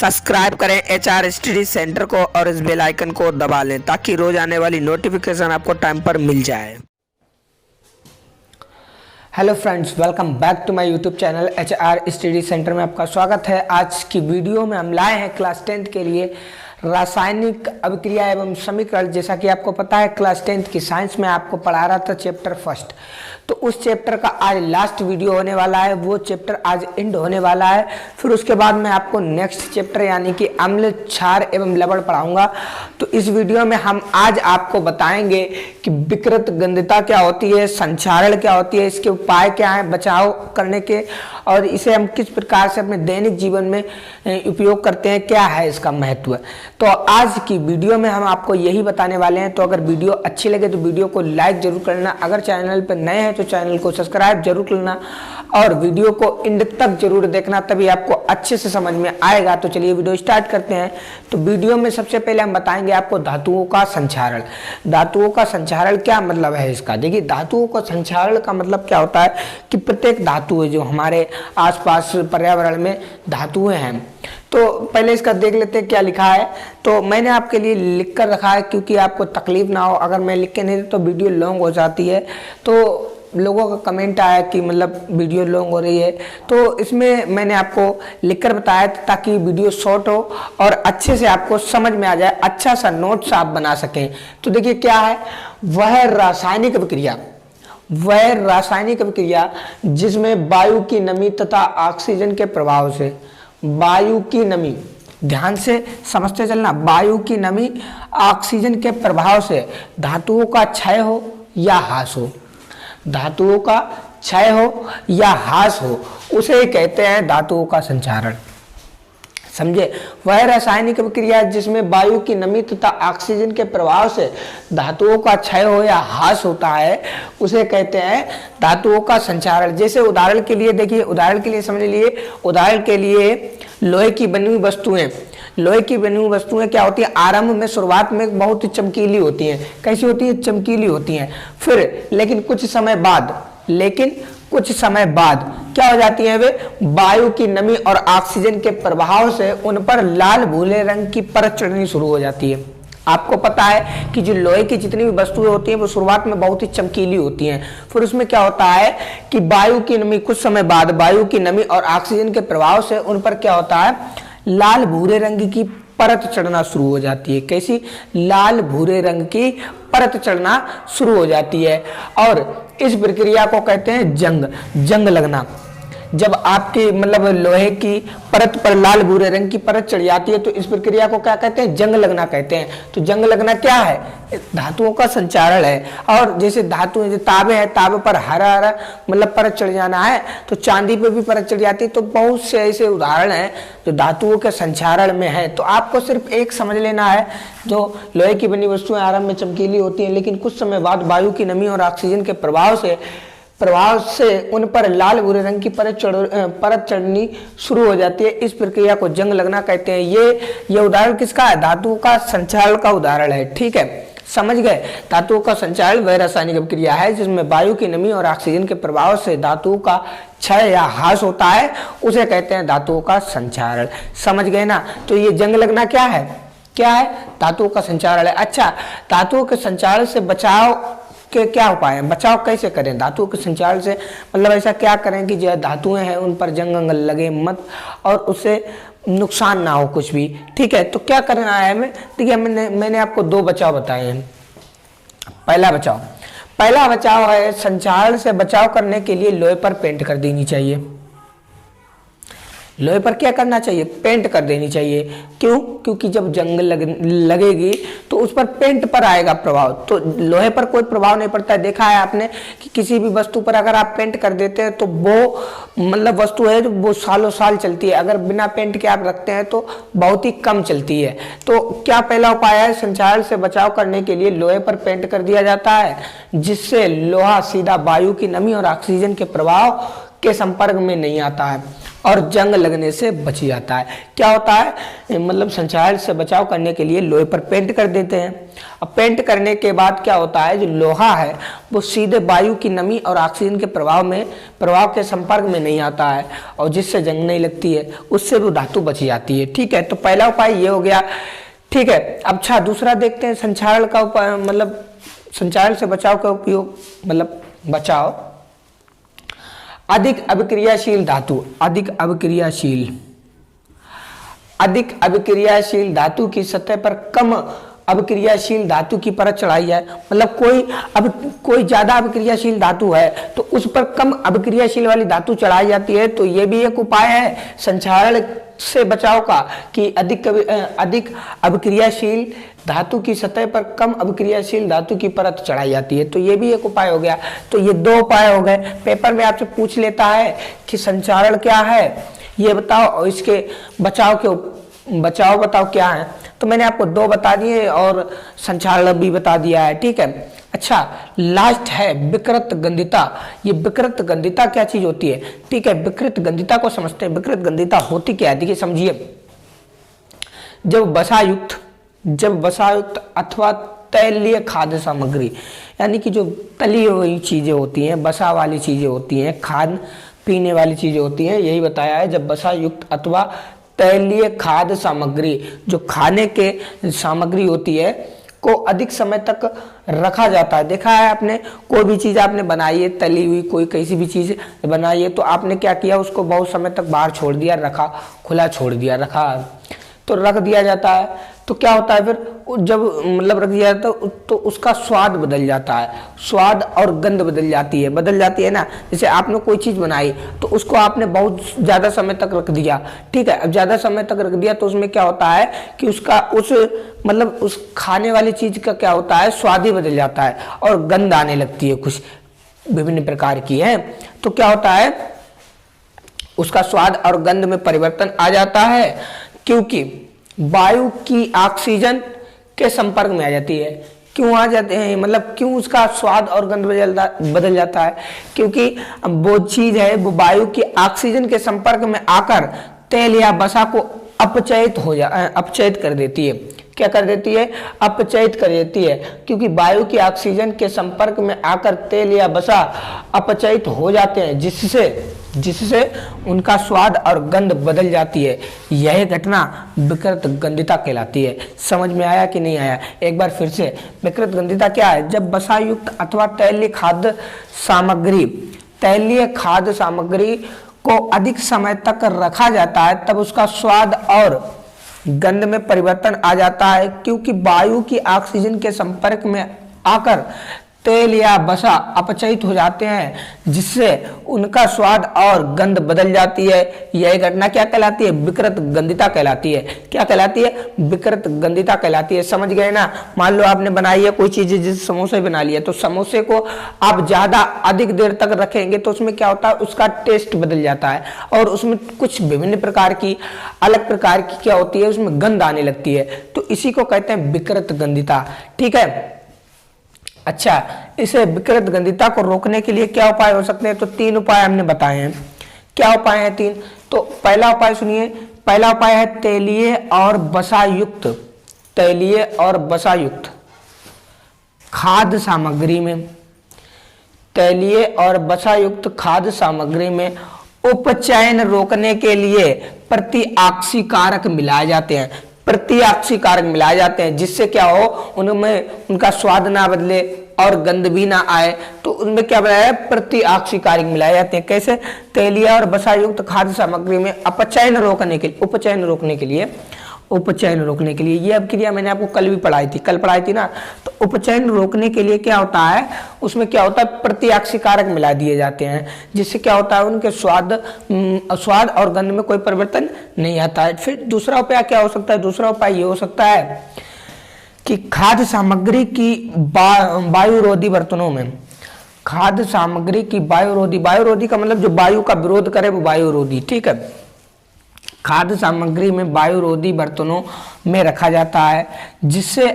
Subscribe करें HR study centre को और इस बेल आइकन को दबा लें ताकि रोज आने वाली नोटिफिकेशन आपको टाइम पर मिल जाए। Hello friends, welcome back to my YouTube channel HR study centre में आपका स्वागत है। आज की वीडियो में हम लाए हैं क्लास 10th के लिए रासायनिक अभिक्रिया एवं समीकरण। जैसा कि आपको पता है, क्लास 10th की साइंस में आपको पढ़ा रहा था चैप्टर फर्स्ट, तो उस चैप्टर का आज लास्ट वीडियो होने वाला है। वो चैप्टर आज एंड होने वाला है। फिर उसके बाद मैं आपको नेक्स्ट चैप्टर यानी कि अम्ल, क्षार एवं लवण पढ़ाऊंगा। तो इस वीडियो में हम आज आपको बताएंगे कि विकृत गंधता क्या होती है, संक्षारण क्या होती है, इसके उपाय क्या हैं बचाव करने के, और इसे हम किस प्रकार से अपने दैनिक जीवन में उपयोग करते हैं, क्या है इसका महत्व। तो आज की वीडियो में हम आपको यही बताने वाले हैं। तो अगर वीडियो अच्छी लगे तो वीडियो को लाइक जरूर करना, अगर चैनल पर नए हैं तो चैनल को सब्सक्राइब जरूर करना और वीडियो को एंड तक जरूर देखना, तभी आपको अच्छे से समझ में आएगा। तो चलिए वीडियो स्टार्ट करते हैं। तो वीडियो में सबसे पहले हम बताएंगे आपको धातुओं का संक्षारण। धातुओं का संक्षारण क्या मतलब है इसका। देखिए, धातुओं का संक्षारण का मतलब क्या होता है कि प्रत्येक धातु है जो हमारे आसपास पर्यावरण में धातुएं हैं। तो पहले इसका देख लेते हैं क्या लिखा है। तो मैंने आपके लिए लिख कर रखा है क्योंकि आपको तकलीफ ना हो। अगर मैं लिख के नहीं तो वीडियो लॉन्ग हो जाती है। तो लोगों का कमेंट आया कि मतलब वीडियो लॉन्ग हो रही है, तो इसमें मैंने आपको लिखकर बताया ताकि वीडियो शॉर्ट हो और अच्छे से आपको समझ में आ जाए, अच्छा सा नोट्स आप बना सकें। तो देखिए क्या है, वह रासायनिक अभिक्रिया जिसमें वायु की नमी तथा ऑक्सीजन के प्रभाव से, वायु की नमी, ध्यान से समझते चलना, वायु की नमी ऑक्सीजन के प्रभाव से धातुओं का क्षय हो या ह्रास हो, धातुओं का क्षय हो या ह्रास हो, उसे कहते हैं धातुओं का संक्षारण। समझे, वह रासायनिक अभिक्रिया जिसमें वायु की नमी तथा ऑक्सीजन के प्रभाव से धातुओं का क्षय हो या ह्रास होता है, उसे कहते हैं धातुओं का संक्षारण। जैसे उदाहरण के लिए देखिए, उदाहरण के लिए समझ लिए, उदाहरण के लिए लोहे की बनी हुई वस्तुएं क्या होती है, आरंभ में शुरुआत में बहुत ही चमकीली होती हैं। कैसी होती है, चमकीली होती हैं। फिर लेकिन कुछ समय बाद क्या हो जाती है, वे वायु की नमी और ऑक्सीजन के प्रभाव से उन पर लाल भूरे रंग की परत चढ़नी शुरू हो जाती है। आपको पता है कि जो लोहे की जितनी भी वस्तुएं होती हैं वो शुरुआत में बहुत ही चमकीली होती हैं। फिर उसमें क्या होता है कि वायु की नमी, कुछ समय बाद वायु की नमी और ऑक्सीजन के प्रभाव से उन पर क्या होता है, लाल भूरे रंग की परत चढ़ना शुरू हो जाती है। कैसी, लाल भूरे रंग की परत चढ़ना शुरू हो जाती है। और इस प्रक्रिया को कहते हैं जंग लगना। जब आपकी मतलब लोहे की परत पर लाल भूरे रंग की परत चढ़ जाती है तो इस प्रक्रिया को क्या कहते हैं, जंग लगना कहते हैं। तो जंग लगना क्या है, धातुओं का संक्षारण है। और जैसे धातु, जो तांबे है, तांबे पर हरा मतलब परत चढ़ जाना है, तो चांदी पे भी परत चढ़ जाती है। तो बहुत से ऐसे उदाहरण हैं जो धातुओं के संक्षारण में है। तो आपको सिर्फ एक समझ लेना है, जो लोहे की बनी वस्तुएं आरंभ में चमकीली होती हैं लेकिन कुछ समय बाद वायु की नमी और ऑक्सीजन के प्रभाव से उन पर लाल भूरे रंग की परत चढ़नी शुरू हो जाती है। इस प्रक्रिया को जंग लगना कहते हैं। ये उदाहरण किसका है, धातुओं का संक्षारण का उदाहरण है। ठीक है, समझ गए। धातुओं का संक्षारण वह रासायनिक अभिक्रिया है जिसमें वायु की नमी और ऑक्सीजन के प्रभाव से धातुओं का क्षय या ह्रास होता है, उसे कहते हैं धातुओं का संक्षारण। समझ गए ना। तो ये जंग लगना क्या है, धातुओं का संक्षारण है। अच्छा, धातुओं के संक्षारण से बचाव के क्या उपाय हैं, बचाव कैसे करें धातुओं के संक्षारण से, मतलब ऐसा क्या करें कि जो धातुएं हैं उन पर जंग लगे मत और उससे नुकसान ना हो कुछ भी। ठीक है, तो क्या करना है हमें। देखिए, मैंने आपको दो बचाव बताए हैं। पहला बचाव है, संक्षारण से बचाव करने के लिए लोहे पर पेंट कर देनी चाहिए। लोहे पर क्या करना चाहिए, पेंट कर देनी चाहिए। क्यों, क्योंकि जब जंग लगेगी तो उस पर पेंट पर आएगा प्रभाव, तो लोहे पर कोई प्रभाव नहीं पड़ता है। देखा है आपने कि किसी भी वस्तु पर अगर आप पेंट कर देते हैं तो वो मतलब वस्तु है वो सालों साल चलती है। अगर बिना पेंट के आप रखते हैं तो बहुत ही कम चलती है। तो क्या पहला उपाय है, संक्षारण से बचाव करने के लिए लोहे पर पेंट कर दिया जाता है, जिससे लोहा सीधा वायु की नमी और ऑक्सीजन के प्रभाव के संपर्क में नहीं आता है। और जंग लगने से बच जाता है। क्या होता है, मतलब संचालन से बचाव करने के लिए लोहे पर पेंट कर देते हैं। अब पेंट करने के बाद क्या होता है, जो लोहा है वो सीधे वायु की नमी और ऑक्सीजन के प्रभाव के संपर्क में नहीं आता है, और जिससे जंग नहीं लगती है, उससे वो धातु बच जाती है। ठीक है, तो पहला उपाय ये हो गया। ठीक है, अब अच्छा दूसरा देखते हैं संचालन का उपाय, मतलब संचालन से बचाव का उपयोग, मतलब बचाव। अधिक अभिक्रियाशील धातु, अधिक अभिक्रियाशील धातु की सतह पर कम अभिक्रियाशील धातु की परत चढ़ाई है। मतलब कोई ज्यादा अभिक्रियाशील धातु है तो उस पर कम अभिक्रियाशील वाली धातु चढ़ाई जाती है। तो ये भी एक उपाय है संचालन से बचाव का कि अधिक अभिक्रियाशील धातु की सतह पर कम अभिक्रियाशील धातु की परत चढ़ाई जाती है। तो ये भी एक उपाय हो गया। तो ये दो उपाय हो गए। पेपर में आपसे पूछ लेता है कि संचारण क्या है, ये बताओ, और इसके बचाव बताओ क्या है। तो मैंने आपको दो बता दिए और संचालन भी बता दिया है। ठीक है, अच्छा लास्ट है विकृत गंधिता। ये विकृत गंधिता क्या चीज होती है? ठीक है, विकृत गंधिता को समझते हैं। विकृत गंधिता होती क्या है, देखिए समझिए। जब वसायुक्त अथवा तैलीय खाद्य सामग्री, यानी कि जो तली हुई चीजें होती हैं, वसा वाली चीजें होती हैं, खाद्य पीने वाली चीजें होती हैं, यही बताया है। जब वसायुक्त अथवा तैलीय खाद्य सामग्री, जो खाने के सामग्री होती है, को अधिक समय तक रखा जाता है। देखा है आपने, कोई भी चीज आपने बनाई है, तली हुई कोई कैसी भी चीज बनाई है, तो आपने क्या किया, उसको बहुत समय तक बाहर छोड़ दिया, रखा, खुला छोड़ दिया, रखा, तो रख दिया जाता है। तो क्या होता है फिर, जब मतलब रख दिया जाता है तो उसका स्वाद बदल जाता है, स्वाद और गंध बदल जाती है ना। जैसे आपने कोई चीज बनाई तो उसको आपने बहुत ज्यादा समय तक रख दिया। ठीक है, अब ज्यादा समय तक रख दिया तो उसमें क्या होता है कि उस खाने वाली चीज का क्या होता है, स्वाद ही बदल जाता है और गंध आने लगती है, कुछ विभिन्न प्रकार की है। तो क्या होता है, उसका स्वाद और गंध में परिवर्तन आ जाता है, क्योंकि वायु की ऑक्सीजन के संपर्क में आ जाती है। क्यों आ जाते हैं, मतलब क्यों उसका स्वाद और गंध बदल जाता है? क्योंकि वो चीज है, वो वायु की ऑक्सीजन के संपर्क में आकर तेल या वसा को अपचयित कर देती है। क्या कर देती है? अपचयित कर देती है। क्योंकि वायु की ऑक्सीजन के संपर्क में आकर तेल या वसा अपचयित हो जाते हैं, जिससे उनका स्वाद और गंध बदल जाती है। यह घटना विकृत गंधिता कहलाती है। समझ में आया कि नहीं आया? एक बार फिर से, विकृत गंधिता क्या है? जब वसायुक्त अथवा तैलीय खाद्य सामग्री को अधिक समय तक रखा जाता है, तब उसका स्वाद और गंध में परिवर्तन आ जाता है, क्योंकि वायु की ऑक्सीजन के संपर्क में आकर तेल या वसा अपचयित हो जाते हैं, जिससे उनका स्वाद और गंध बदल जाती है। यह घटना क्या कहलाती है? विकृत गंधिता कहलाती है। क्या कहलाती है? विकृत गंधिता कहलाती है। समझ गए ना? मान लो आपने बनाई है कोई चीज, जैसे समोसे बना लिया, तो समोसे को आप ज्यादा अधिक देर तक रखेंगे तो उसमें क्या होता है, उसका टेस्ट बदल जाता है और उसमें कुछ विभिन्न प्रकार की अलग प्रकार की क्या होती है, उसमें गंध आने लगती है। तो इसी को कहते हैं विकृत गंधिता। ठीक है, अच्छा, इसे विकृत गंधिता को रोकने के लिए क्या उपाय हो सकते हैं? तो 3 उपाय हमने बताए हैं। क्या उपाय हैं 3? तो पहला उपाय सुनिए। पहला उपाय है तैलीय और वसायुक्त खाद्य सामग्री में, तैलीय और वसायुक्त खाद्य सामग्री में उपचयन रोकने के लिए प्रतिऑक्सीकारक मिलाए जाते हैं। प्रतिऑक्सीकारक मिलाए जाते हैं, जिससे क्या हो, उनमें उनका स्वाद ना बदले और गंध भी ना आए। तो उनमें क्या बनाया है? प्रतिऑक्सीकारक मिलाए जाते हैं। कैसे? तैलीय और वसायुक्त खाद्य सामग्री में उपचयन रोकने के लिए ये अभिक्रिया मैंने आपको कल पढ़ाई थी ना। तो उपचयन रोकने के लिए क्या होता है, उसमें क्या होता है, प्रतिऑक्सीकारक मिला दिए जाते हैं, जिससे क्या होता है, उनके स्वाद और गंध में कोई परिवर्तन नहीं आता है। फिर दूसरा उपाय क्या हो सकता है? दूसरा उपाय ये हो सकता है कि खाद्य सामग्री की वायुरोधी बर्तनों में, खाद्य सामग्री की वायुरोधी का मतलब जो वायु का विरोध करे वो वायुरोधी। ठीक है, खाद्य सामग्री में वायुरोधी बर्तनों में रखा जाता है, जिससे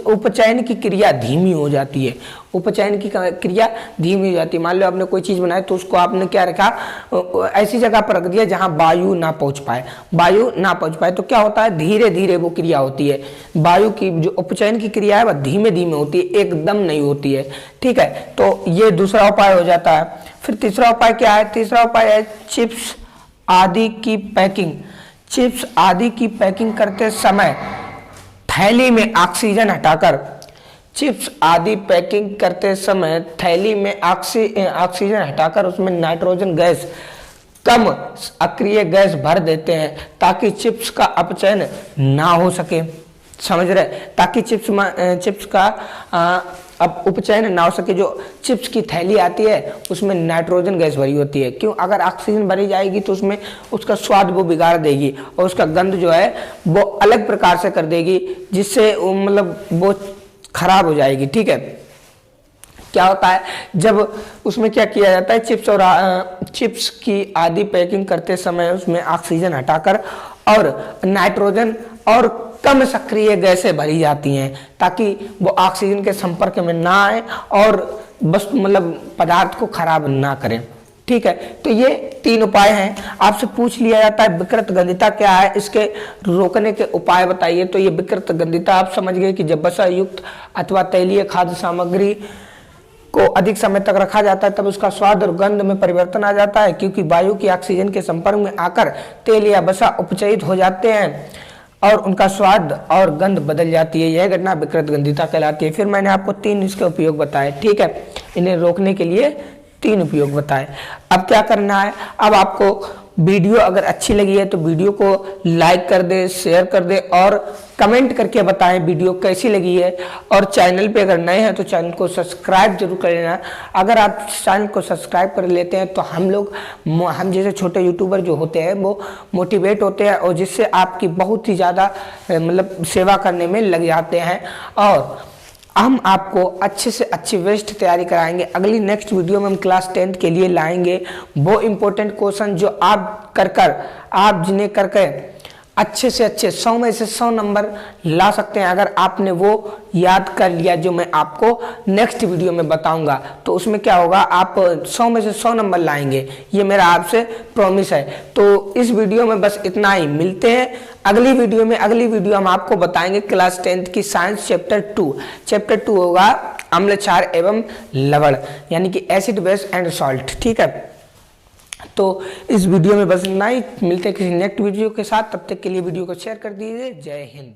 उपचयन की क्रिया धीमी हो जाती है। उपचयन की क्रिया धीमी हो जाती है। मान लो आपने कोई चीज बनाई तो उसको आपने क्या रखा, ऐसी जगह पर रख दिया जहां वायु ना पहुंच पाए, तो क्या होता है, धीरे धीरे वो क्रिया होती है। वायु की जो उपचयन की क्रिया है वह धीमे धीमे होती है, एकदम नहीं होती है। ठीक है, तो ये दूसरा उपाय हो जाता है। फिर तीसरा उपाय क्या है, तीसरा उपाय है चिप्स आदि की पैकिंग। चिप्स आदि की पैकिंग करते समय थैली में ऑक्सीजन हटाकर, चिप्स आदि पैकिंग करते समय थैली में ऑक्सीजन हटाकर उसमें नाइट्रोजन गैस, कम अक्रिय गैस भर देते हैं ताकि चिप्स का अपचयन ना हो सके। समझ रहे, ताकि चिप्स का अब उपचयन ना हो सके। जो चिप्स की थैली आती है उसमें नाइट्रोजन गैस भरी होती है, क्यों, अगर ऑक्सीजन भरी जाएगी तो उसमें उसका स्वाद वो बिगाड़ देगी और उसका गंध जो है वो अलग प्रकार से कर देगी, जिससे मतलब वो खराब हो जाएगी। ठीक है, क्या होता है, जब उसमें क्या किया जाता है, चिप्स की आदि पैकिंग करते समय उसमें ऑक्सीजन हटाकर और नाइट्रोजन और कम सक्रिय गैसें भरी जाती हैं ताकि वो ऑक्सीजन के संपर्क में ना आए और बस मतलब पदार्थ को खराब ना करें। ठीक है, तो ये 3 उपाय हैं। आपसे पूछ लिया जाता है विकृत गंधिता क्या है, इसके रोकने के उपाय बताइए। तो ये विकृत गंधिता आप समझ गए कि जब वसा युक्त अथवा तैलीय खाद्य सामग्री को अधिक समय तक रखा जाता है तब उसका स्वाद और गंध में परिवर्तन आ जाता है, क्योंकि वायु की ऑक्सीजन के संपर्क में आकर तेल या वसा उपचयित हो जाते हैं और उनका स्वाद और गंध बदल जाती है। यह घटना विकृत गंधिता कहलाती है। फिर मैंने आपको 3 इसके उपयोग बताए। ठीक है, इन्हें रोकने के लिए 3 उपयोग बताए। अब क्या करना है, अब आपको वीडियो अगर अच्छी लगी है तो वीडियो को लाइक कर दे, शेयर कर दे और कमेंट करके बताएं वीडियो कैसी लगी है। और चैनल पे अगर नए हैं तो चैनल को सब्सक्राइब जरूर कर लेना। अगर आप चैनल को सब्सक्राइब कर लेते हैं तो हम जैसे छोटे यूट्यूबर जो होते हैं वो मोटिवेट होते हैं और जिससे आपकी बहुत ही ज़्यादा मतलब सेवा करने में लग जाते हैं और हम आपको अच्छे से अच्छी बेस्ट तैयारी कराएंगे। अगली नेक्स्ट वीडियो में हम क्लास 10th के लिए लाएंगे वो इम्पोर्टेंट क्वेश्चन जो आप जिन्हें करके अच्छे से अच्छे 100 में से 100 नंबर ला सकते हैं। अगर आपने वो याद कर लिया जो मैं आपको नेक्स्ट वीडियो में बताऊंगा तो उसमें क्या होगा, आप 100 में से 100 नंबर लाएंगे, ये मेरा आपसे प्रॉमिस है। तो इस वीडियो में बस इतना ही, मिलते हैं अगली वीडियो में। अगली वीडियो हम आपको बताएंगे क्लास 10th की साइंस चैप्टर 2 होगा अम्ल क्षार एवं लवण, यानी कि एसिड बेस एंड सॉल्ट। ठीक है, तो इस वीडियो में बस इतना ही, मिलते हैं किसी नेक्स्ट वीडियो के साथ। तब तक के लिए वीडियो को शेयर कर दीजिए। जय हिंद।